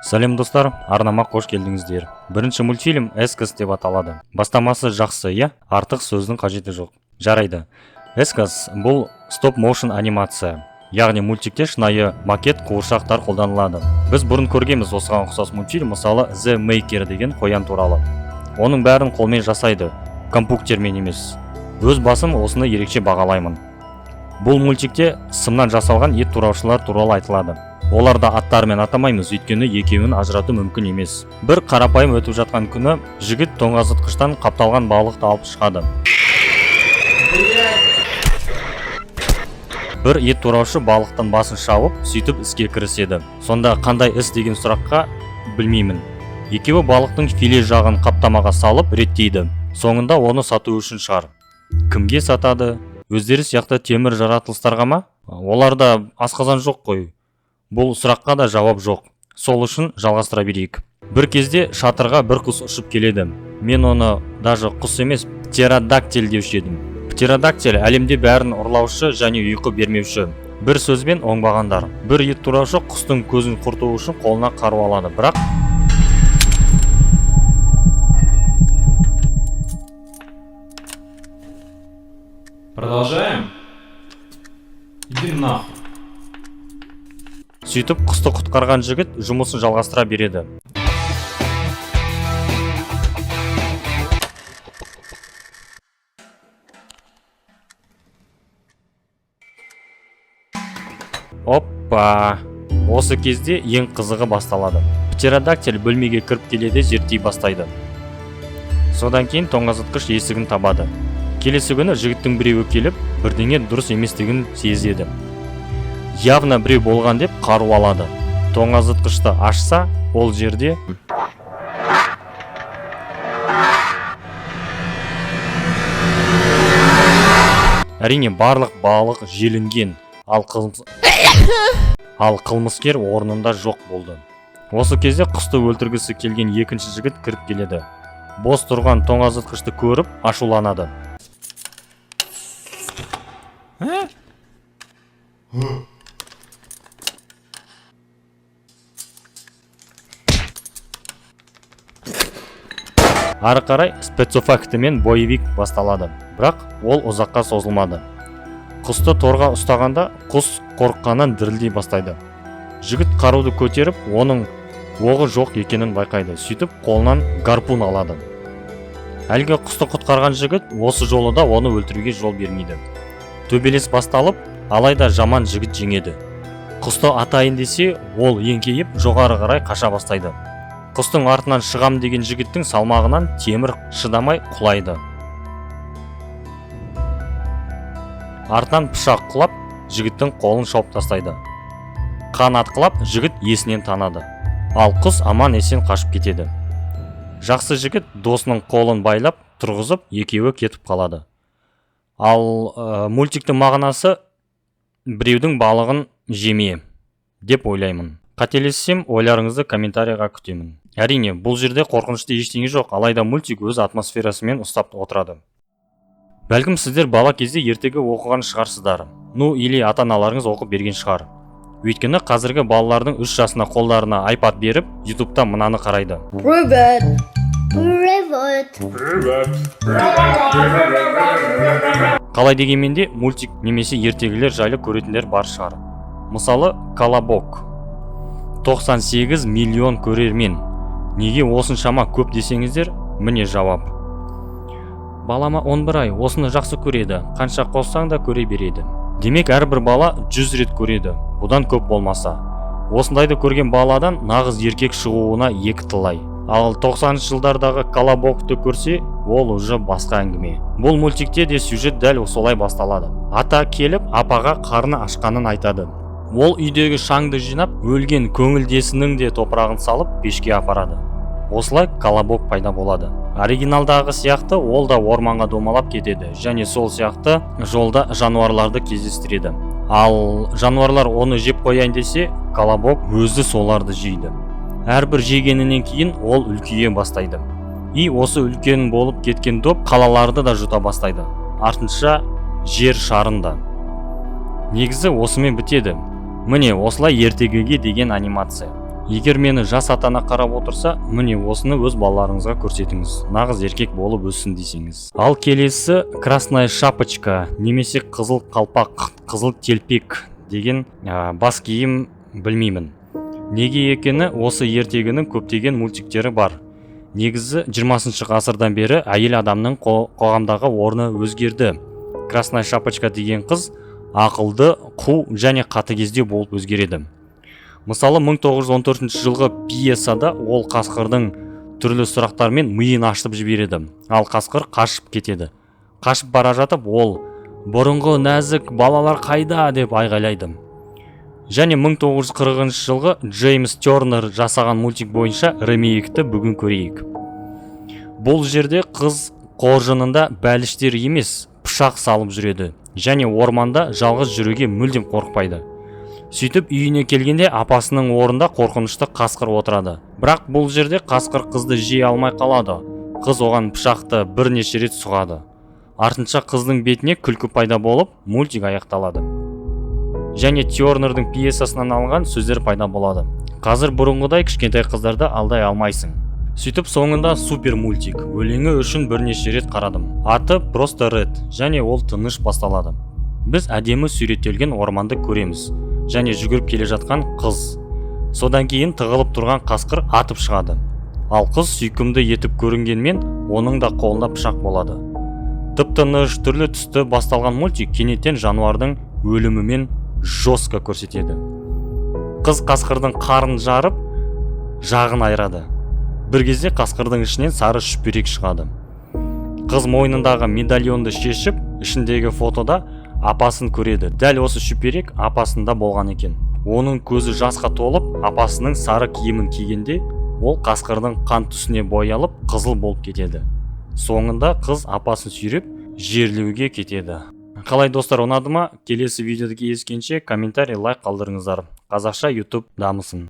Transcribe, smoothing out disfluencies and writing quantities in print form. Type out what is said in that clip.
Сәлем достар, арнама қош келдіңіздер. Бірінші мультфильм Эсказ деп аталады. Бастамасы жақсы, артық сөздің қажеті жоқ. Жарайды. Эсказ бұл стоп моушн анимация. Яғни мультикте шынайы макет қуыршақтар қолданылады. Біз бұрын көргенбіз осыған ұқсас мультфильм, мысалы The Maker деген қоян туралы. Оның бәрін қолмен жасайды, компьютермен емес. Өз басым осыны ерекше бағалаймын. Бұл мультикте сымнан жасалған ет тураушылар туралы айтылады. Оларда аттарымен атамаймыз, өйткені екеуін ажырату мүмкін емес. Бір қарапайым өтіп жатқан күні жігіт тоңазытқыштан қапталған балықты алып шығады. Бір ет тураушы балықтың басын шауып, сөйтіп іске кіріседі. Сонда қандай іс деген сұраққа білмеймін. Екеуі балықтың филе жағын қаптамаға салып реттейді. Соңында оны сату үшін шығар. Кімге сатады? Өздері сияқты темір жаратылыстарға ма? Оларда асқазан жоқ қой. Бұл сұраққа да жауап жоқ. Сол үшін жалғастыра берейік. Бір кезде шатырға бір құс ұшып келеді. Мен оны даже құс емес, птеродактиль деуші едім. Птеродактиль әлемде бәрін ұрлаушы және ұйқы бермеуші. Бір сөзбен оңбағандар. Бір ет тураушы құстың көзін құрту үшін қолына қару алады. Бірақ Продолжаем? Иди нахуй. сөйтіп құсты құтқарған жігіт жұмысын жалғастыра береді. Оппа! Осы кезде ең қызығы басталады. Птеродактиль бөлмеге кіріп келеді, зерттей бастайды. Содан кейін тоңазытқыш есігін табады. Келесі күні жігіттің біреуі келіп, бірдеңе дұрыс еместігін сезеді. Явно біреу болған деп қару алады. Тоңазытқышты ашса, ол жерде әрине барлық балық желінген, ал қылмыскер орнында жоқ болды. Осы кезде құсты өлтіргісі келген екінші жігіт кіріп келеді. Бос тұрған тоңазытқышты көріп ашуланады. Ары қарай спецэффектімен боевик басталады, бірақ ол ұзаққа созылмады. Құсты торға ұстағанда құс қорыққаннан дірілдей бастайды. Жігіт қаруды көтеріп, оның оғы жоқ екенін байқайды, сөйтіп қолынан гарпун алады. Әлгі құсты құтқарған жігіт осы жолы да оны өлтіруге жол бермейді. Төбелес басталып, алайда жаман жігіт жеңеді. Құсты атайын десе, ол еңкейіп жоғары қарай қаша бастайды. Құстың артынан шығам деген жігіттің салмағынан темір шыдамай құлайды. Артынан пышақ құлап, жігіттің қолын шауып тастайды. Қан атқылап, жігіт есінен танады. Ал құс аман есен қашып кетеді. Жақсы жігіт досының қолын байлап, тұрғызып, екеуі кетіп қалады. Ал мультиктің мағынасы біреудің балығын жеме деп ойлаймын. Қателессем, ойларыңызды комментарийға күтемін. Әрине, бұл жерде қорқынышты ештеңе жоқ, алайда мультик өз атмосферасымен ұстап отырады. Бәлкім сіздер бала кезде ертегі оқыған шығарсыздар. Или ата-аналарыңыз оқып берген шығар. Өйткені қазіргі балалардың 3 жасына қолдарына iPad беріп, YouTube-та мынаны қарайды. Қалай дегенменде мультик немесе ертегілер жайлы көретіндер бар шығар. Мысалы, Колобок. 98 миллион көрермен. Неге осыншама көп десеңіздер, міне жауап. Балама 11 ай, осыны жақсы көреді, қанша қоссаң да көре береді. Демек, әрбір бала 100 рет көреді, бұдан көп болмаса. Осындайды көрген баладан нағыз еркек шығуына 2 тылай. Ал 90-шы жылдардағы Колобокты көрсе, ол уже басқа әңгіме. Бұл мультикте де сюжет дәл солай басталады. Ата келіп, апаға қарны ашқанын айтады. Ол үйдегі шаңды жинап, өлген көңілдесінің де топырағын салып, пешке апарады. Осылай Колобок пайда болады. Оригиналдағы сияқты ол да орманға домалап кетеді, және сол сияқты жолда жануарларды кездестіреді. Ал жануарлар оны жеп қояйын десе, Колобок өзі соларды жейді. Әрбір жегенінен кейін ол үлкейе бастайды. Осы үлкен болып кеткен топ қалаларды да жұта бастайды. Артынша жер шарында. Негізі осымен бітеді. Міне осылай ертегіге деген анимация. Егер мені жас ата-ана қарап отырса, міне осыны өз балаларыңызға көрсетіңіз, нағыз еркек болып өссін десеңіз. Ал келесі красная шапочка немесе қызыл қалпақ, қызыл телпек деген бас киім білмеймін. Неге екені осы ертегінің көптеген мультиктері бар. Негізі 20 ғасырдан бері әйел адамның қоғамдағы орны өзгерді. Красная шапочка деген қыз ақылды, қу және қатыгездеу болып өзгереді. Мысалы 1914 жылғы пьесада ол қасқырдың түрлі сұрақтармен миын ашып жібереді. Ал қасқыр қашып кетеді. Қашып бара жатып ол бұрынғы нәзік балалар қайда деп айғайлайды. Және 1940 жылғы Джеймс Тернер жасаған мультик бойынша ремейкті бүгін көрейік. Бұл жерде қыз қоржынында бәліштер емес, пышақ салып жүреді. Және орманда жалғыз жүруге мүлдем қорықпайды. Сөйтіп үйіне келгенде апасының орнында қорқынышты қасқыр отырады. Бірақ бұл жерде қасқыр қызды жей алмай қалады. Қыз оған пышақты бірнеше рет сұғады. Артынша қыздың бетіне күлкі пайда болып, мультик аяқталады. Және Тернердің пьесасынан алған сөздер пайда болады. Қазір бұрынғыдай кішкентай қыздарды алдай алмайсың. Сөйтіп соңында супер мультик. Өлеңі үшін бірнеше рет қарадым. Аты просто Ред және ол тыныш басталады. Біз әдемі суреттелген орманды көреміз. Және жүгіріп келе жатқан қыз. Содан кейін тығылып тұрған қасқыр атып шығады. Ал қыз сүйкімді етіп көрінгенмен, оның да қолында пышақ болады. Тып-тыныш түрлі түсті басталған мультик кенеттен жануардың өлімімен жестко көрсетеді. Қыз қасқырдың қарын жарып, жағын айырады. Бір кезде қасқырдың ішінен сары шүперек шығады. Қыз мойнындағы медальонды шешіп, ішіндегі фотода апасын көреді. Дәл осы шүперек апасында болған екен. Оның көзі жасқа толып, апасының сары киімін кигенде, ол қасқырдың қан түсіне боялып, қызыл болып кетеді. Соңында қыз апасын сүйреп, жерлеуге кетеді. Қалай достар, ұнады ма? Келесі видеода кездескенше комментарий, лайк қалдырыңыздар. Қазақша YouTube дамысын.